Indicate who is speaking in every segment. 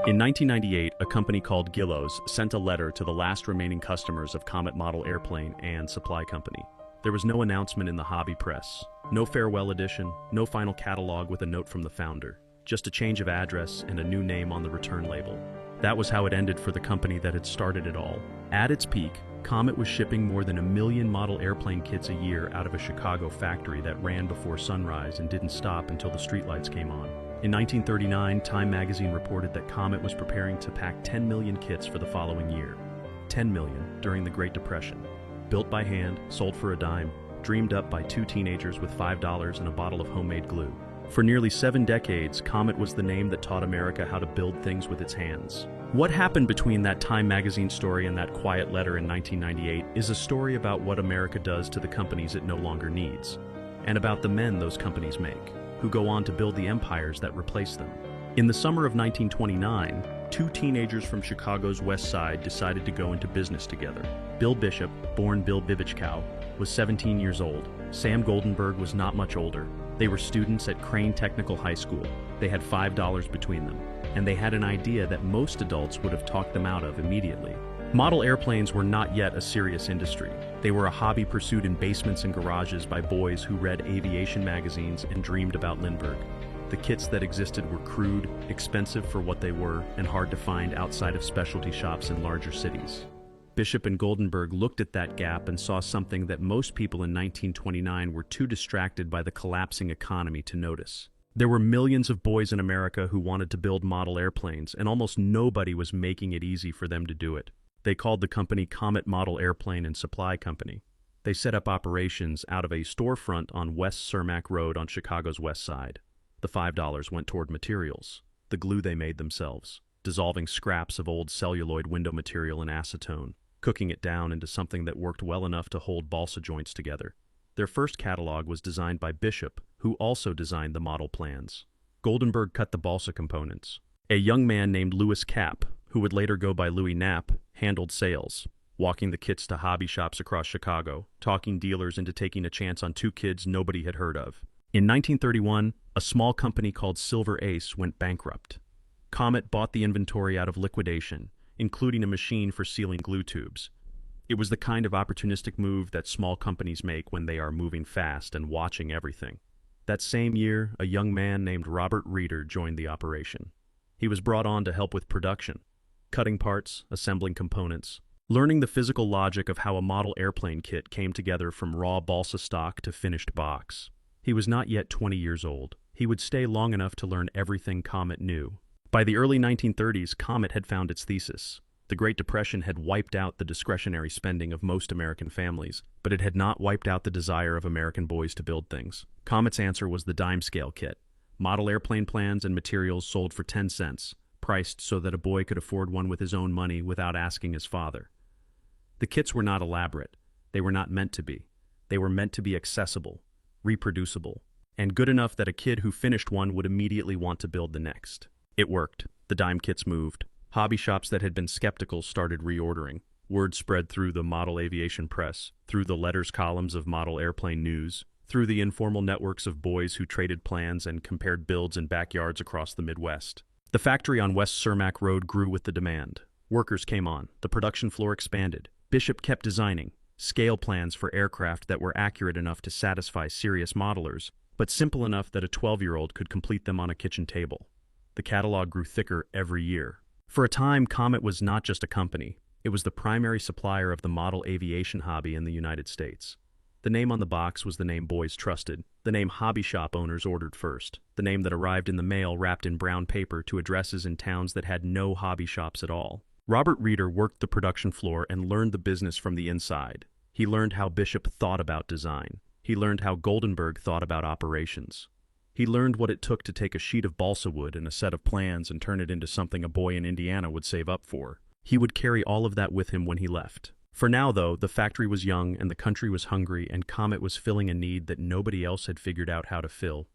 Speaker 1: In 1998, a company called Gillows sent a letter to the last remaining customers of Comet Model Airplane and Supply Company. There was no announcement in the hobby press, no farewell edition, no final catalog with a note from the founder, just a change of address and a new name on the return label. That was how it ended for the company that had started it all. At its peak, Comet was shipping more than 1 million model airplane kits a year out of a Chicago factory that ran before sunrise and didn't stop until the streetlights came on. In 1939, Time magazine reported that Comet was preparing to pack 10 million kits for the following year. 10 million during the Great Depression. Built by hand, sold for a dime, dreamed up by two teenagers with $5 and a bottle of homemade glue. For nearly 7 decades, Comet was the name that taught America how to build things with its hands. What happened between that Time magazine story and that quiet letter in 1998 is a story about what America does to the companies it no longer needs, and about the men those companies make, who go on to build the empires that replace them. In the summer of 1929, two teenagers from Chicago's West Side decided to go into business together. Bill Bishop, born Bill Bibichkow, was 17 years old. Sam Goldenberg was not much older. They were students at Crane Technical High School. They had $5 between them, and they had an idea that most adults would have talked them out of immediately. Model airplanes were not yet a serious industry. They were a hobby pursued in basements and garages by boys who read aviation magazines and dreamed about Lindbergh. The kits that existed were crude, expensive for what they were, and hard to find outside of specialty shops in larger cities. Bishop and Goldenberg looked at that gap and saw something that most people in 1929 were too distracted by the collapsing economy to notice. There were millions of boys in America who wanted to build model airplanes, and almost nobody was making it easy for them to do it. They called the company Comet Model Airplane and Supply Company. They set up operations out of a storefront on West Cermak Road on Chicago's west side. The $5 went toward materials, the glue they made themselves, dissolving scraps of old celluloid window material in acetone, cooking it down into something that worked well enough to hold balsa joints together. Their first catalog was designed by Bishop, who also designed the model plans. Goldenberg cut the balsa components. A young man named Louis Kapp, who would later go by Louis Knapp, handled sales, walking the kits to hobby shops across Chicago, talking dealers into taking a chance on two kids nobody had heard of. In 1931, a small company called Silver Ace went bankrupt. Comet bought the inventory out of liquidation, including a machine for sealing glue tubes. It was the kind of opportunistic move that small companies make when they are moving fast and watching everything. That same year, a young man named Robert Reeder joined the operation. He was brought on to help with production, cutting parts, assembling components, learning the physical logic of how a model airplane kit came together from raw balsa stock to finished box. He was not yet 20 years old. He would stay long enough to learn everything Comet knew. By the early 1930s, Comet had found its thesis. The Great Depression had wiped out the discretionary spending of most American families, but it had not wiped out the desire of American boys to build things. Comet's answer was the dime scale kit. Model airplane plans and materials sold for 10 cents, priced so that a boy could afford one with his own money without asking his father. The kits were not elaborate. They were not meant to be. They were meant to be accessible, reproducible, and good enough that a kid who finished one would immediately want to build the next. It worked. The dime kits moved. Hobby shops that had been skeptical started reordering. Word spread through the model aviation press, through the letters columns of model airplane news, through the informal networks of boys who traded plans and compared builds in backyards across the Midwest. The factory on West Cermak Road grew with the demand. Workers came on. The production floor expanded. Bishop kept designing scale plans for aircraft that were accurate enough to satisfy serious modelers, but simple enough that a 12-year-old could complete them on a kitchen table. The catalog grew thicker every year. For a time, Comet was not just a company. It was the primary supplier of the model aviation hobby in the United States. The name on the box was the name boys trusted, the name hobby shop owners ordered first, the name that arrived in the mail wrapped in brown paper to addresses in towns that had no hobby shops at all. Robert Reeder worked the production floor and learned the business from the inside. He learned how Bishop thought about design. He learned how Goldenberg thought about operations. He learned what it took to take a sheet of balsa wood and a set of plans and turn it into something a boy in Indiana would save up for. He would carry all of that with him when he left. For now, though, the factory was young and the country was hungry, and Comet was filling a need that nobody else had figured out how to fill.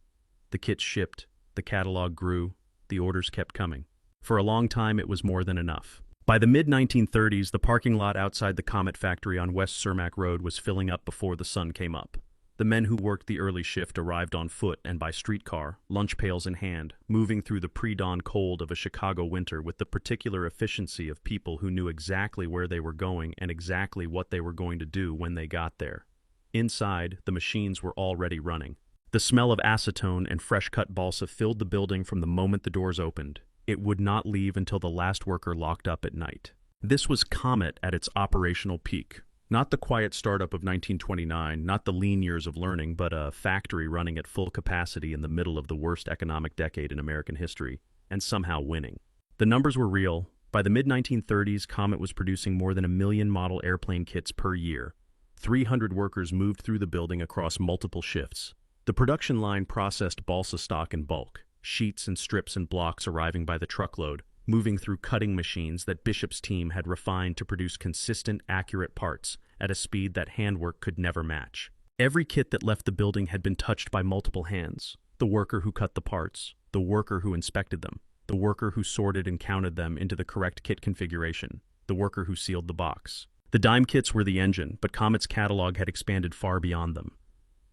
Speaker 1: The kits shipped, the catalog grew, the orders kept coming. For a long time, it was more than enough. By the mid-1930s, the parking lot outside the Comet factory on West Cermak Road was filling up before the sun came up. The men who worked the early shift arrived on foot and by streetcar, lunch pails in hand, moving through the pre-dawn cold of a Chicago winter with the particular efficiency of people who knew exactly where they were going and exactly what they were going to do when they got there. Inside, the machines were already running. The smell of acetone and fresh-cut balsa filled the building from the moment the doors opened. It would not leave until the last worker locked up at night. This was Comet at its operational peak. Not the quiet startup of 1929, not the lean years of learning, but a factory running at full capacity in the middle of the worst economic decade in American history, and somehow winning. The numbers were real. By the mid-1930s, Comet was producing more than 1 million model airplane kits per year. 300 workers moved through the building across multiple shifts. The production line processed balsa stock in bulk, sheets and strips and blocks arriving by the truckload, moving through cutting machines that Bishop's team had refined to produce consistent, accurate parts at a speed that handwork could never match. Every kit that left the building had been touched by multiple hands: the worker who cut the parts, the worker who inspected them, the worker who sorted and counted them into the correct kit configuration, the worker who sealed the box. The dime kits were the engine, but Comet's catalog had expanded far beyond them.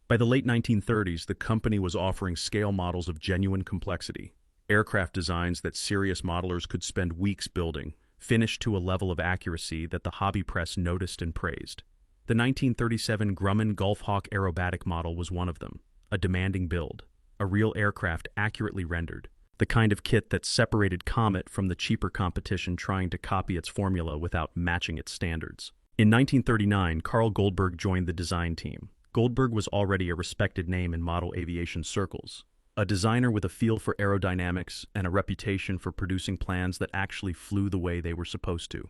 Speaker 1: By the late 1930s, the company was offering scale models of genuine complexity, aircraft designs that serious modelers could spend weeks building, finished to a level of accuracy that the hobby press noticed and praised. The 1937 Grumman Gulfhawk aerobatic model was one of them, a demanding build, a real aircraft accurately rendered, the kind of kit that separated Comet from the cheaper competition trying to copy its formula without matching its standards. In 1939, Carl Goldberg joined the design team. Goldberg was already a respected name in model aviation circles, a designer with a feel for aerodynamics and a reputation for producing plans that actually flew the way they were supposed to.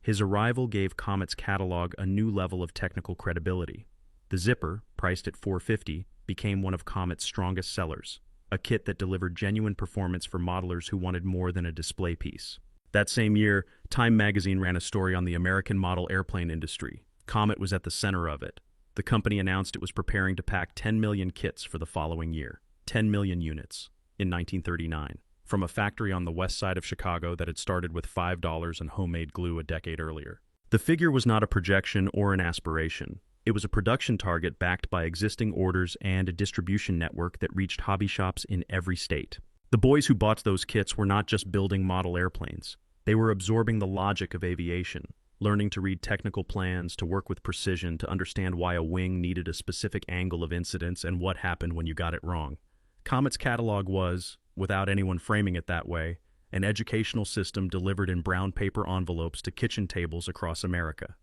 Speaker 1: His arrival gave Comet's catalog a new level of technical credibility. The Zipper, priced at $450, became one of Comet's strongest sellers, a kit that delivered genuine performance for modelers who wanted more than a display piece. That same year, Time magazine ran a story on the American model airplane industry. Comet was at the center of it. The company announced it was preparing to pack 10 million kits for the following year. 10 million units in 1939, from a factory on the west side of Chicago that had started with $5 and homemade glue a decade earlier. The figure was not a projection or an aspiration. It was a production target backed by existing orders and a distribution network that reached hobby shops in every state. The boys who bought those kits were not just building model airplanes. They were absorbing the logic of aviation, learning to read technical plans, to work with precision, to understand why a wing needed a specific angle of incidence and what happened when you got it wrong. Comet's catalog was, without anyone framing it that way, an educational system delivered in brown paper envelopes to kitchen tables across America.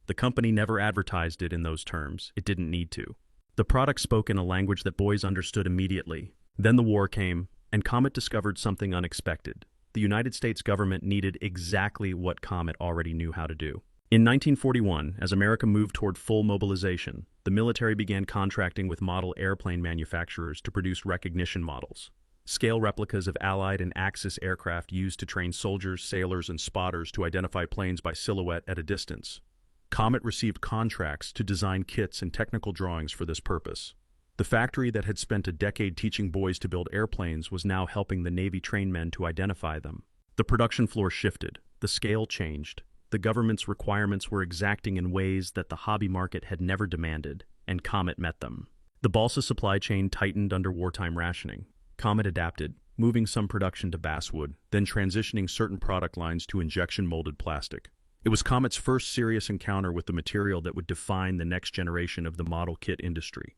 Speaker 1: The company never advertised it in those terms. It didn't need to. The product spoke in a language that boys understood immediately. Then the war came, and Comet discovered something unexpected. The United States government needed exactly what Comet already knew how to do. In 1941, as America moved toward full mobilization, the military began contracting with model airplane manufacturers to produce recognition models, scale replicas of Allied and Axis aircraft used to train soldiers, sailors, and spotters to identify planes by silhouette at a distance. Comet received contracts to design kits and technical drawings for this purpose. The factory that had spent a decade teaching boys to build airplanes was now helping the Navy train men to identify them. The production floor shifted, the scale changed. The government's requirements were exacting in ways that the hobby market had never demanded, and Comet met them. The balsa supply chain tightened under wartime rationing. Comet adapted, moving some production to basswood, then transitioning certain product lines to injection-molded plastic. It was Comet's first serious encounter with the material that would define the next generation of the model kit industry.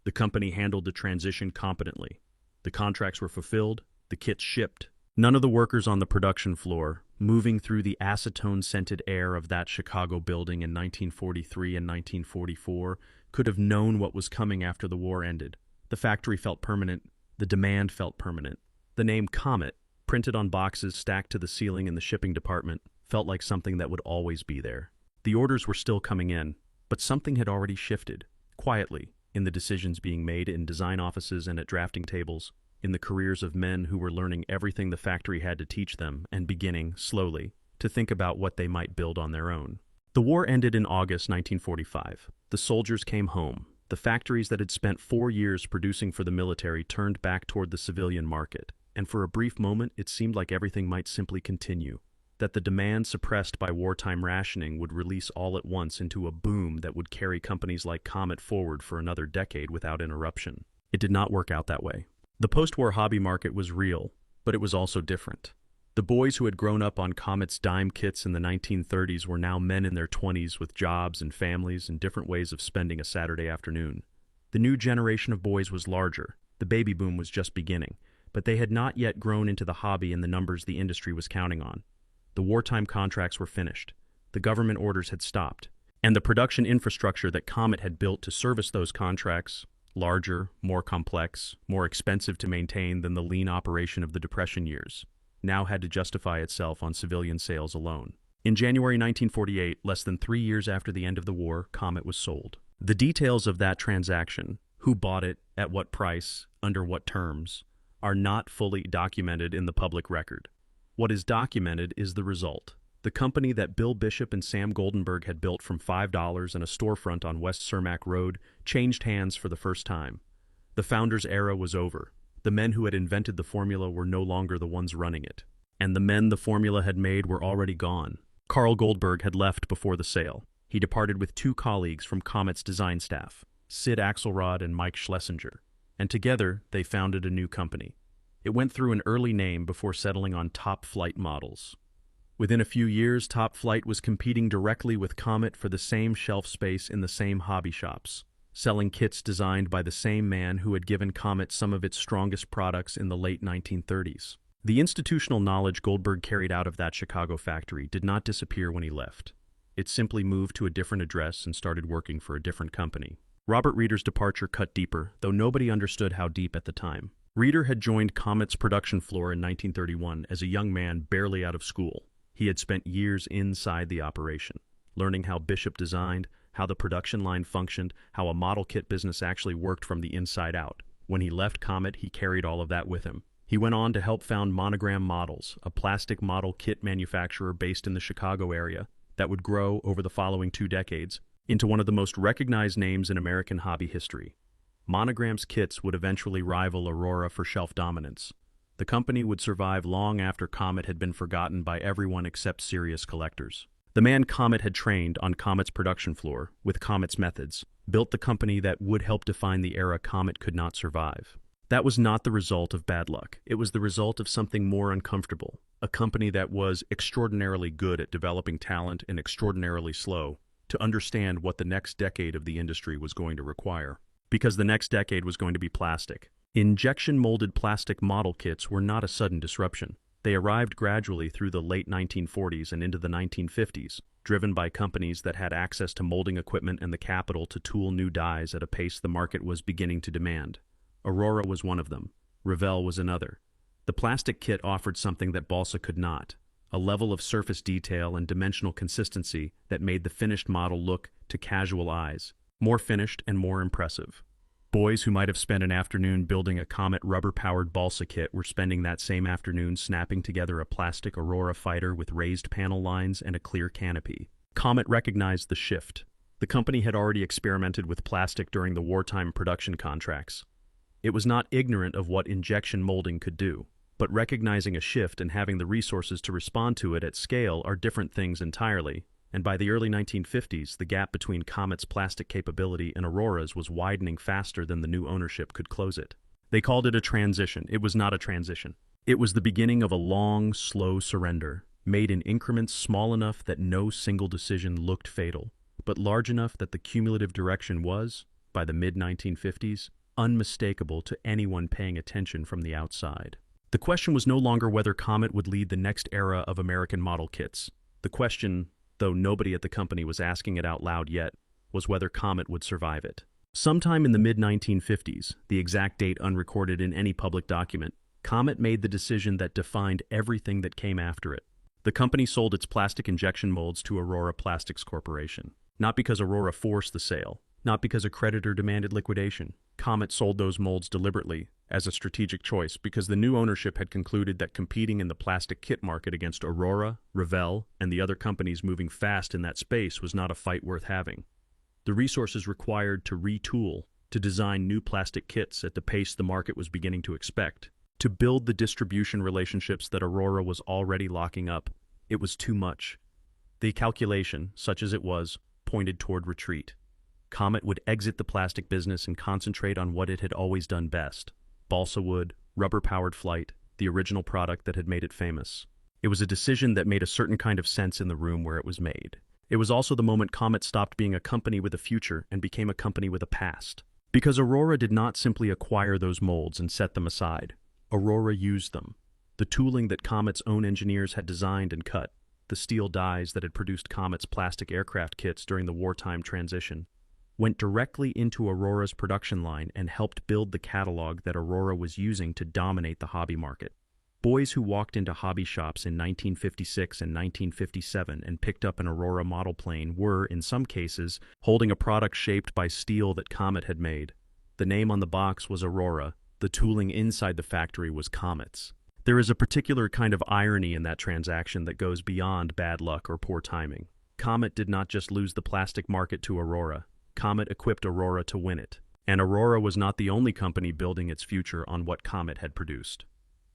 Speaker 1: The company handled the transition competently. The contracts were fulfilled, the kits shipped. None of the workers on the production floor, moving through the acetone-scented air of that Chicago building in 1943 and 1944, could have known what was coming after the war ended. The factory felt permanent. The demand felt permanent. The name Comet, printed on boxes stacked to the ceiling in the shipping department, felt like something that would always be there. The orders were still coming in, but something had already shifted, quietly, in the decisions being made in design offices and at drafting tables, in the careers of men who were learning everything the factory had to teach them and beginning, slowly, to think about what they might build on their own. The war ended in August 1945. The soldiers came home. The factories that had spent 4 years producing for the military turned back toward the civilian market, and for a brief moment it seemed like everything might simply continue. that the demand suppressed by wartime rationing would release all at once into a boom that would carry companies like Comet forward for another decade without interruption. It did not work out that way. The post-war hobby market was real, but it was also different. The boys who had grown up on Comet's dime kits in the 1930s were now men in their 20s with jobs and families and different ways of spending a Saturday afternoon. The new generation of boys was larger. The baby boom was just beginning, but they had not yet grown into the hobby in the numbers the industry was counting on. The wartime contracts were finished. The government orders had stopped. And the production infrastructure that Comet had built to service those contracts, larger, more complex, more expensive to maintain than the lean operation of the Depression years, now had to justify itself on civilian sales alone. In January 1948, less than 3 years after the end of the war, Comet was sold. The details of that transaction, who bought it, at what price, under what terms, are not fully documented in the public record. What is documented is the result. The company that Bill Bishop and Sam Goldenberg had built from $5 and a storefront on West Cermak Road changed hands for the first time. The founders' era was over. The men who had invented the formula were no longer the ones running it. And the men the formula had made were already gone. Carl Goldberg had left before the sale. He departed with 2 colleagues from Comet's design staff, Sid Axelrod and Mike Schlesinger, and together they founded a new company. It went through an early name before settling on Top Flight Models. Within a few years, Top Flight was competing directly with Comet for the same shelf space in the same hobby shops, selling kits designed by the same man who had given Comet some of its strongest products in the late 1930s. The institutional knowledge Goldberg carried out of that Chicago factory did not disappear when he left. It simply moved to a different address and started working for a different company. Robert Reeder's departure cut deeper, though nobody understood how deep at the time. Reeder had joined Comet's production floor in 1931 as a young man barely out of school. He had spent years inside the operation, learning how Bishop designed, how the production line functioned, how a model kit business actually worked from the inside out. When he left Comet, he carried all of that with him. He went on to help found Monogram Models, a plastic model kit manufacturer based in the Chicago area that would grow over the following 2 decades into one of the most recognized names in American hobby history. Monogram's kits would eventually rival Aurora for shelf dominance. The company would survive long after Comet had been forgotten by everyone except serious collectors. The man Comet had trained on Comet's production floor, with Comet's methods, built the company that would help define the era Comet could not survive. That was not the result of bad luck. It was the result of something more uncomfortable, a company that was extraordinarily good at developing talent and extraordinarily slow to understand what the next decade of the industry was going to require. Because the next decade was going to be plastic. Injection-molded plastic model kits were not a sudden disruption. They arrived gradually through the late 1940s and into the 1950s, driven by companies that had access to molding equipment and the capital to tool new dies at a pace the market was beginning to demand. Aurora was one of them. Revell was another. The plastic kit offered something that balsa could not, a level of surface detail and dimensional consistency that made the finished model look, to casual eyes, more finished and more impressive. Boys who might have spent an afternoon building a Comet rubber-powered balsa kit were spending that same afternoon snapping together a plastic Aurora fighter with raised panel lines and a clear canopy. Comet recognized the shift. The company had already experimented with plastic during the wartime production contracts. It was not ignorant of what injection molding could do, but recognizing a shift and having the resources to respond to it at scale are different things entirely. And by the early 1950s, the gap between Comet's plastic capability and Aurora's was widening faster than the new ownership could close it. They called it a transition. It was not a transition. It was the beginning of a long, slow surrender, made in increments small enough that no single decision looked fatal, but large enough that the cumulative direction was, by the mid-1950s, unmistakable to anyone paying attention from the outside. The question was no longer whether Comet would lead the next era of American model kits. The question, though nobody at the company was asking it out loud yet, was whether Comet would survive it. Sometime in the mid-1950s, the exact date unrecorded in any public document, Comet made the decision that defined everything that came after it. The company sold its plastic injection molds to Aurora Plastics Corporation. Not because Aurora forced the sale, not because a creditor demanded liquidation. Comet sold those molds deliberately, as a strategic choice, because the new ownership had concluded that competing in the plastic kit market against Aurora, Revell, and the other companies moving fast in that space was not a fight worth having. The resources required to retool, to design new plastic kits at the pace the market was beginning to expect, to build the distribution relationships that Aurora was already locking up, It was too much. The calculation, such as it was, pointed toward retreat. Comet would exit the plastic business and concentrate on what it had always done best: balsa wood, rubber-powered flight, the original product that had made it famous. It was a decision that made a certain kind of sense in the room where it was made. It was also the moment Comet stopped being a company with a future and became a company with a past. Because Aurora did not simply acquire those molds and set them aside. Aurora used them. The tooling that Comet's own engineers had designed and cut, the steel dies that had produced Comet's plastic aircraft kits during the wartime transition, went directly into Aurora's production line and helped build the catalog that Aurora was using to dominate the hobby market. Boys who walked into hobby shops in 1956 and 1957 and picked up an Aurora model plane were, in some cases, holding a product shaped by steel that Comet had made. The name on the box was Aurora. The tooling inside the factory was Comet's. There is a particular kind of irony in that transaction that goes beyond bad luck or poor timing. Comet did not just lose the plastic market to Aurora. Comet equipped Aurora to win it. And Aurora was not the only company building its future on what Comet had produced.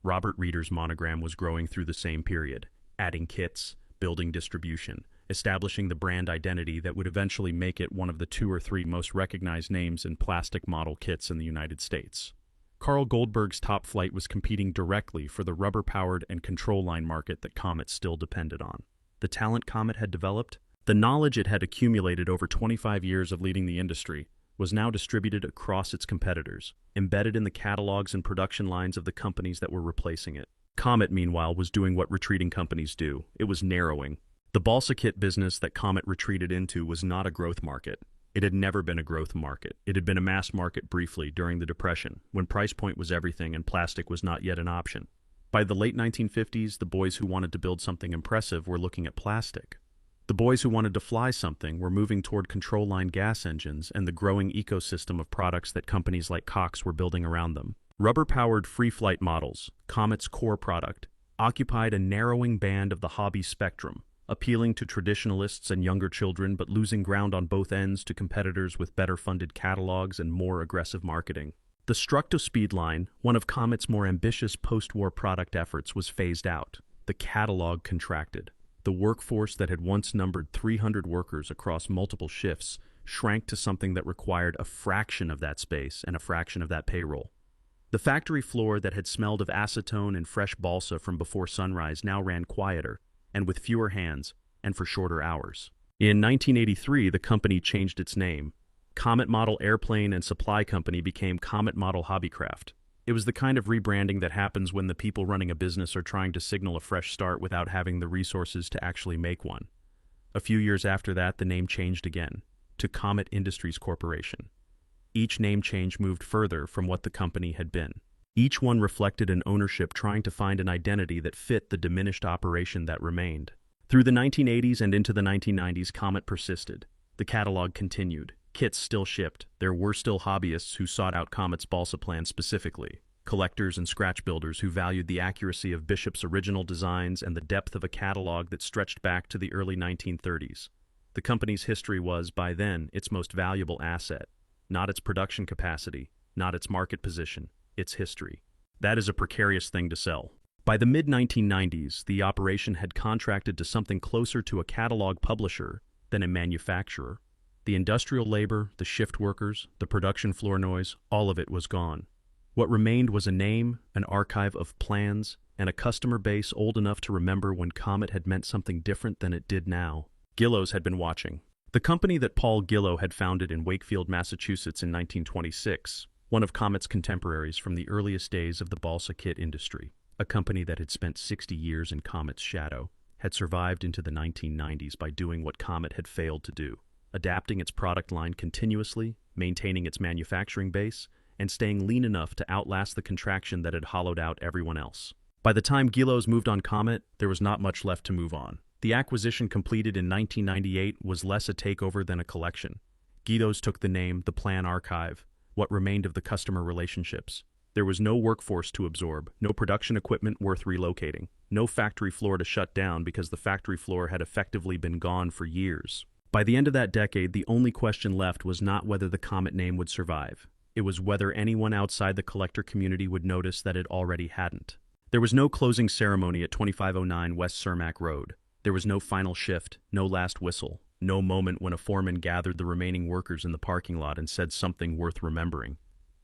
Speaker 1: Robert Reeder's monogram was growing through the same period, adding kits, building distribution, establishing the brand identity that would eventually make it one of the 2 or 3 most recognized names in plastic model kits in the United States. Carl Goldberg's Top Flight was competing directly for the rubber-powered and control line market that Comet still depended on. The talent Comet had developed, the knowledge it had accumulated over 25 years of leading the industry, was now distributed across its competitors, embedded in the catalogs and production lines of the companies that were replacing it. Comet, meanwhile, was doing what retreating companies do. It was narrowing. The balsa kit business that Comet retreated into was not a growth market. It had never been a growth market. It had been a mass market briefly during the Depression, when price point was everything and plastic was not yet an option. By the late 1950s, the boys who wanted to build something impressive were looking at plastic. The boys who wanted to fly something were moving toward control line gas engines and the growing ecosystem of products that companies like Cox were building around them. Rubber-powered free flight models, Comet's core product, occupied a narrowing band of the hobby spectrum, appealing to traditionalists and younger children but losing ground on both ends to competitors with better-funded catalogs and more aggressive marketing. The Structospeed line, one of Comet's more ambitious post-war product efforts, was phased out. The catalog contracted. The workforce that had once numbered 300 workers across multiple shifts shrank to something that required a fraction of that space and a fraction of that payroll. The factory floor that had smelled of acetone and fresh balsa from before sunrise now ran quieter, and with fewer hands, and for shorter hours. In 1983, the company changed its name. Comet Model Airplane and Supply Company became Comet Model Hobbycraft. It was the kind of rebranding that happens when the people running a business are trying to signal a fresh start without having the resources to actually make one. A few years after that, the name changed again, to Comet Industries Corporation. Each name change moved further from what the company had been. Each one reflected an ownership trying to find an identity that fit the diminished operation that remained. Through the 1980s and into the 1990s, Comet persisted. The catalog continued. Kits still shipped. There were still hobbyists who sought out Comet's balsa plan specifically. Collectors and scratch builders who valued the accuracy of Bishop's original designs and the depth of a catalog that stretched back to the early 1930s. The company's history was, by then, its most valuable asset. Not its production capacity, not its market position, its history. That is a precarious thing to sell. By the mid-1990s, the operation had contracted to something closer to a catalog publisher than a manufacturer. The industrial labor, the shift workers, the production floor noise, all of it was gone. What remained was a name, an archive of plans, and a customer base old enough to remember when Comet had meant something different than it did now. Gillows had been watching. The company that Paul Gillow had founded in Wakefield, Massachusetts in 1926, one of Comet's contemporaries from the earliest days of the balsa kit industry, a company that had spent 60 years in Comet's shadow, had survived into the 1990s by doing what Comet had failed to do. Adapting its product line continuously, maintaining its manufacturing base, and staying lean enough to outlast the contraction that had hollowed out everyone else. By the time Gillows moved on Comet, there was not much left to move on. The acquisition completed in 1998 was less a takeover than a collection. Gillows took the name, the plan archive, what remained of the customer relationships. There was no workforce to absorb, no production equipment worth relocating, no factory floor to shut down because the factory floor had effectively been gone for years. By the end of that decade, the only question left was not whether the Comet name would survive. It was whether anyone outside the collector community would notice that it already hadn't. There was no closing ceremony at 2509 West Cermak Road. There was no final shift, no last whistle, no moment when a foreman gathered the remaining workers in the parking lot and said something worth remembering.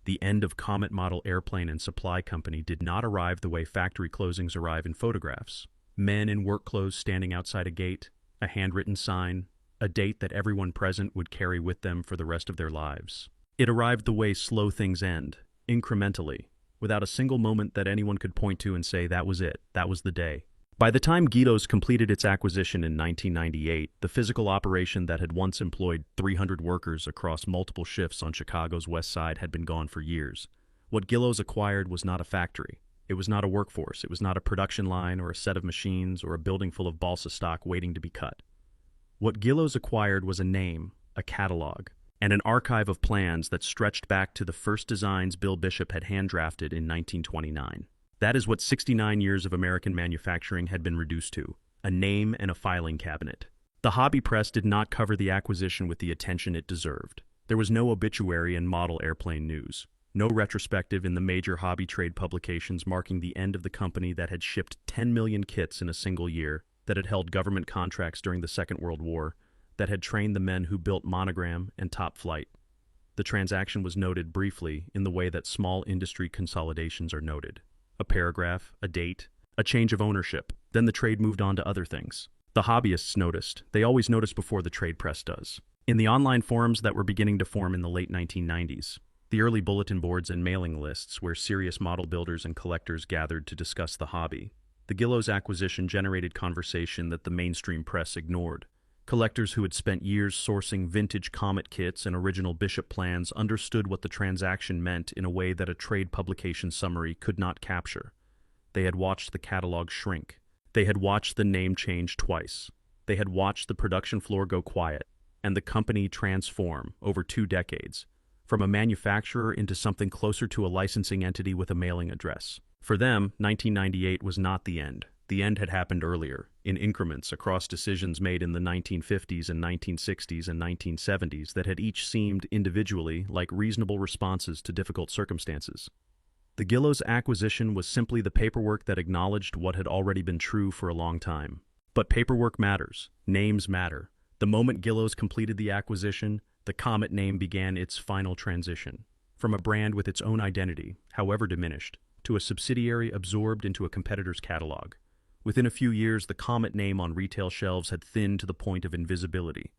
Speaker 1: The end of Comet Model Airplane and Supply Company did not arrive the way factory closings arrive in photographs. Men in work clothes standing outside a gate, a handwritten sign, a date that everyone present would carry with them for the rest of their lives. It arrived the way slow things end, incrementally, without a single moment that anyone could point to and say that was it, that was the day. By the time Guidos completed its acquisition in 1998, the physical operation that had once employed 300 workers across multiple shifts on Chicago's west side had been gone for years. What Guidos acquired was not a factory. It was not a workforce. It was not a production line or a set of machines or a building full of balsa stock waiting to be cut. What Guidos acquired was a name, a catalog, and an archive of plans that stretched back to the first designs Bill Bishop had hand-drafted in 1929. That is what 69 years of American manufacturing had been reduced to, a name and a filing cabinet. The hobby press did not cover the acquisition with the attention it deserved. There was no obituary in model airplane news, no retrospective in the major hobby trade publications marking the end of the company that had shipped 10 million kits in a single year, that had held government contracts during the Second World War, that had trained the men who built Monogram and Top Flight. The transaction was noted briefly in the way that small industry consolidations are noted. A paragraph, a date, a change of ownership. Then the trade moved on to other things. The hobbyists noticed. They always notice before the trade press does. In the online forums that were beginning to form in the late 1990s, the early bulletin boards and mailing lists where serious model builders and collectors gathered to discuss the hobby, the Guidos acquisition generated conversation that the mainstream press ignored. Collectors who had spent years sourcing vintage Comet kits and original Bishop plans understood what the transaction meant in a way that a trade publication summary could not capture. They had watched the catalog shrink. They had watched the name change twice. They had watched the production floor go quiet, and the company transform over 2 decades, from a manufacturer into something closer to a licensing entity with a mailing address. For them, 1998 was not the end. The end had happened earlier, in increments across decisions made in the 1950s and 1960s and 1970s that had each seemed, individually, like reasonable responses to difficult circumstances. The Guidos acquisition was simply the paperwork that acknowledged what had already been true for a long time. But paperwork matters. Names matter. The moment Guidos completed the acquisition, the Comet name began its final transition. From a brand with its own identity, however diminished, to a subsidiary absorbed into a competitor's catalog. Within a few years, the Comet name on retail shelves had thinned to the point of invisibility.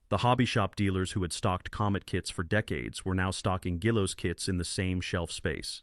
Speaker 1: The hobby shop dealers who had stocked Comet kits for decades were now stocking Guidos kits in the same shelf space.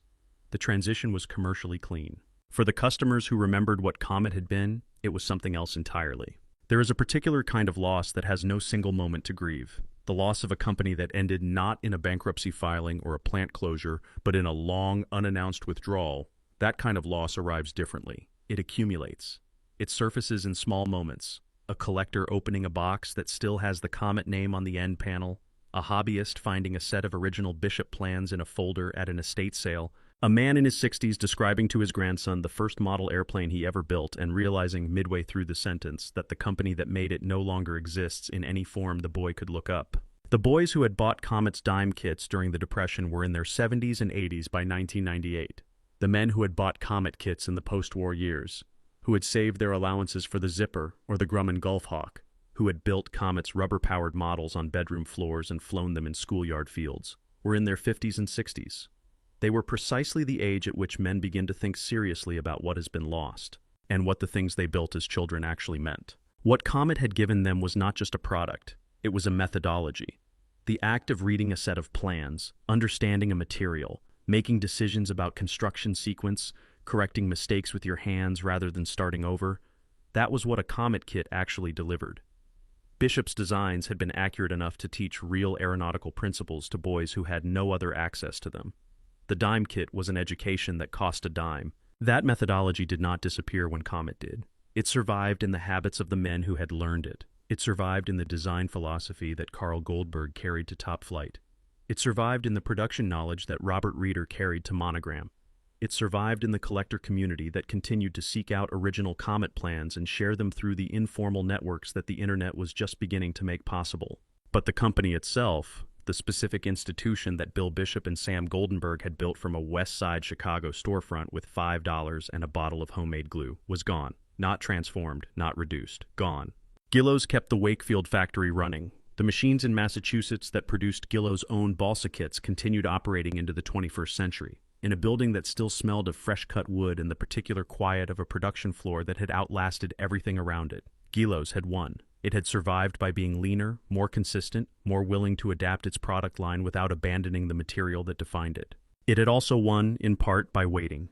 Speaker 1: The transition was commercially clean. For the customers who remembered what Comet had been, it was something else entirely. There is a particular kind of loss that has no single moment to grieve. The loss of a company that ended not in a bankruptcy filing or a plant closure, but in a long, unannounced withdrawal. That kind of loss arrives differently. It accumulates. It surfaces in small moments. A collector opening a box that still has the Comet name on the end panel. A hobbyist finding a set of original Bishop plans in a folder at an estate sale. A man in his 60s describing to his grandson the first model airplane he ever built and realizing midway through the sentence that the company that made it no longer exists in any form the boy could look up. The boys who had bought Comet's dime kits during the Depression were in their 70s and 80s by 1998. The men who had bought Comet kits in the post-war years, who had saved their allowances for the Zipper or the Grumman Gulf Hawk, who had built Comet's rubber-powered models on bedroom floors and flown them in schoolyard fields, were in their 50s and 60s. They were precisely the age at which men begin to think seriously about what has been lost, and what the things they built as children actually meant. What Comet had given them was not just a product, it was a methodology. The act of reading a set of plans, understanding a material, making decisions about construction sequence, correcting mistakes with your hands rather than starting over, that was what a Comet kit actually delivered. Bishop's designs had been accurate enough to teach real aeronautical principles to boys who had no other access to them. The dime kit was an education that cost a dime. That methodology did not disappear when Comet did. It survived in the habits of the men who had learned it. It survived in the design philosophy that Carl Goldberg carried to Top Flight. It survived in the production knowledge that Robert Reeder carried to Monogram. It survived in the collector community that continued to seek out original Comet plans and share them through the informal networks that the internet was just beginning to make possible. But the company itself, the specific institution that Bill Bishop and Sam Goldenberg had built from a West Side Chicago storefront with $5 and a bottle of homemade glue, was gone. not transformed, not reduced, gone. Gillows kept the Wakefield factory running. The machines in Massachusetts that produced Gillows' own balsa kits continued operating into the 21st century, in a building that still smelled of fresh-cut wood and the particular quiet of a production floor that had outlasted everything around it. Gillows had won. It had survived by being leaner, more consistent, more willing to adapt its product line without abandoning the material that defined it. It had also won, in part, by waiting,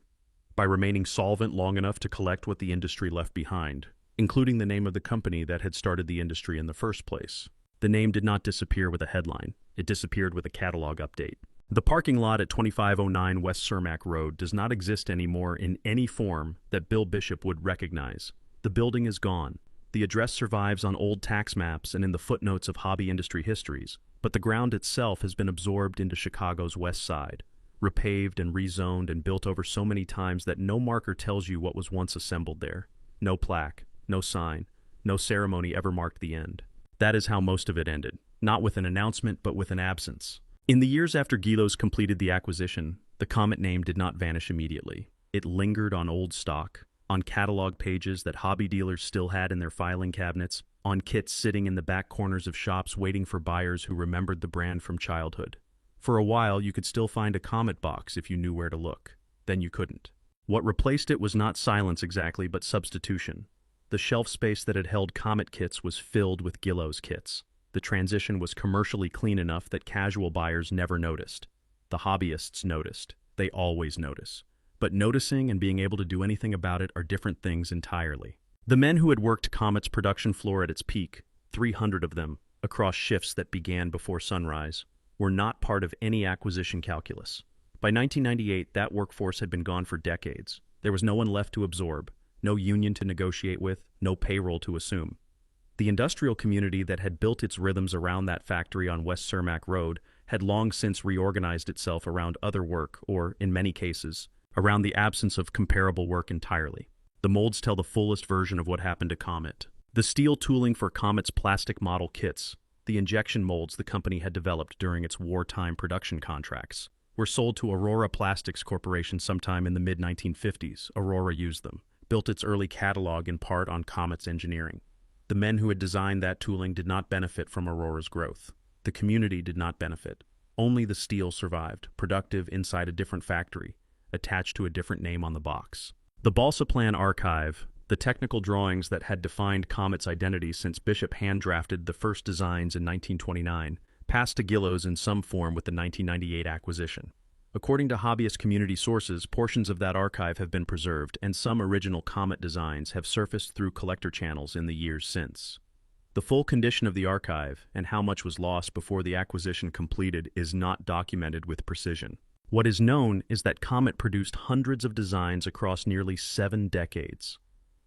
Speaker 1: by remaining solvent long enough to collect what the industry left behind, including the name of the company that had started the industry in the first place. The name did not disappear with a headline. It disappeared with a catalog update. The parking lot at 2509 West Cermak Road does not exist anymore in any form that Bill Bishop would recognize. The building is gone. The address survives on old tax maps and in the footnotes of hobby industry histories, but the ground itself has been absorbed into Chicago's west side, repaved and rezoned and built over so many times that no marker tells you what was once assembled there. No plaque, no sign, no ceremony ever marked the end. That is how most of it ended, not with an announcement but with an absence. In the years after Gillows completed the acquisition, the Comet name did not vanish immediately. It lingered on old stock, on catalog pages that hobby dealers still had in their filing cabinets, on kits sitting in the back corners of shops waiting for buyers who remembered the brand from childhood. For a while, you could still find a Comet box if you knew where to look. Then you couldn't. What replaced it was not silence exactly, but substitution. The shelf space that had held Comet kits was filled with Gillows kits. The transition was commercially clean enough that casual buyers never noticed. The hobbyists noticed. They always notice. But noticing and being able to do anything about it are different things entirely. The men who had worked Comet's production floor at its peak, 300 of them, across shifts that began before sunrise, were not part of any acquisition calculus. By 1998, that workforce had been gone for decades. There was no one left to absorb, no union to negotiate with, no payroll to assume. The industrial community that had built its rhythms around that factory on West Cermak Road had long since reorganized itself around other work, or, in many cases, around the absence of comparable work entirely. The molds tell the fullest version of what happened to Comet. The steel tooling for Comet's plastic model kits, the injection molds the company had developed during its wartime production contracts, were sold to Aurora Plastics Corporation sometime in the mid-1950s. Aurora used them, built its early catalog in part on Comet's engineering. The men who had designed that tooling did not benefit from Aurora's growth. The community did not benefit. Only the steel survived, productive inside a different factory, attached to a different name on the box. The Balsa Plan archive, the technical drawings that had defined Comet's identity since Bishop hand-drafted the first designs in 1929, passed to Gillows in some form with the 1998 acquisition. According to hobbyist community sources, portions of that archive have been preserved, and some original Comet designs have surfaced through collector channels in the years since. The full condition of the archive, and how much was lost before the acquisition completed, is not documented with precision. What is known is that Comet produced hundreds of designs across nearly 7 decades.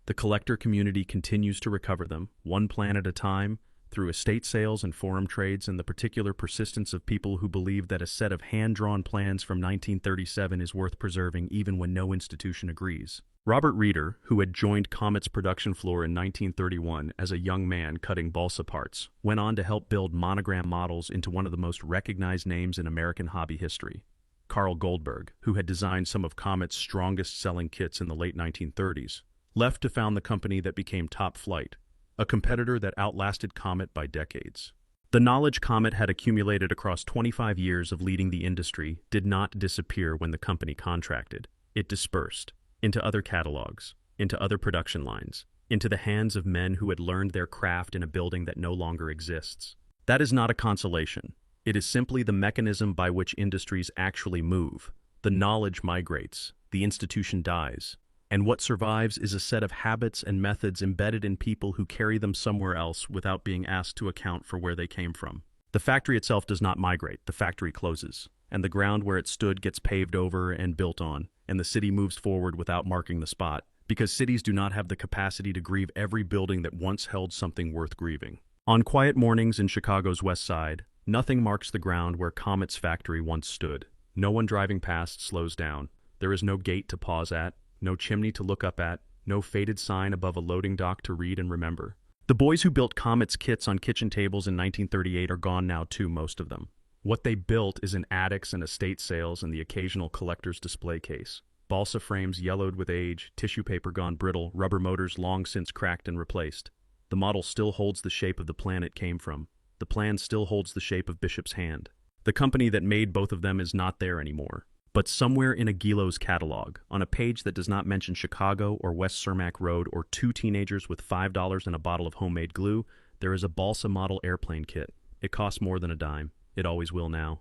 Speaker 1: The collector community continues to recover them, one plan at a time, through estate sales and forum trades, and the particular persistence of people who believe that a set of hand-drawn plans from 1937 is worth preserving even when no institution agrees. Robert Reeder, who had joined Comet's production floor in 1931 as a young man cutting balsa parts, went on to help build Monogram Models into one of the most recognized names in American hobby history. Carl Goldberg, who had designed some of Comet's strongest-selling kits in the late 1930s, left to found the company that became Top Flight, a competitor that outlasted Comet by decades. The knowledge Comet had accumulated across 25 years of leading the industry did not disappear when the company contracted. It dispersed into other catalogs, into other production lines, into the hands of men who had learned their craft in a building that no longer exists. That is not a consolation. It is simply the mechanism by which industries actually move. The knowledge migrates, the institution dies, and what survives is a set of habits and methods embedded in people who carry them somewhere else without being asked to account for where they came from. The factory itself does not migrate, the factory closes, and the ground where it stood gets paved over and built on, and the city moves forward without marking the spot, because cities do not have the capacity to grieve every building that once held something worth grieving. On quiet mornings in Chicago's West Side, nothing marks the ground where Comet's factory once stood. No one driving past slows down. There is no gate to pause at, no chimney to look up at, no faded sign above a loading dock to read and remember. The boys who built Comet's kits on kitchen tables in 1938 are gone now too, most of them. What they built is in attics and estate sales and the occasional collector's display case. Balsa frames yellowed with age, tissue paper gone brittle, rubber motors long since cracked and replaced. The model still holds the shape of the plan it came from. The plan still holds the shape of Bishop's hand. The company that made both of them is not there anymore. But somewhere in a Gilo's catalog, on a page that does not mention Chicago or West Cermak Road or two teenagers with $5 and a bottle of homemade glue, there is a balsa model airplane kit. It costs more than a dime. It always will now.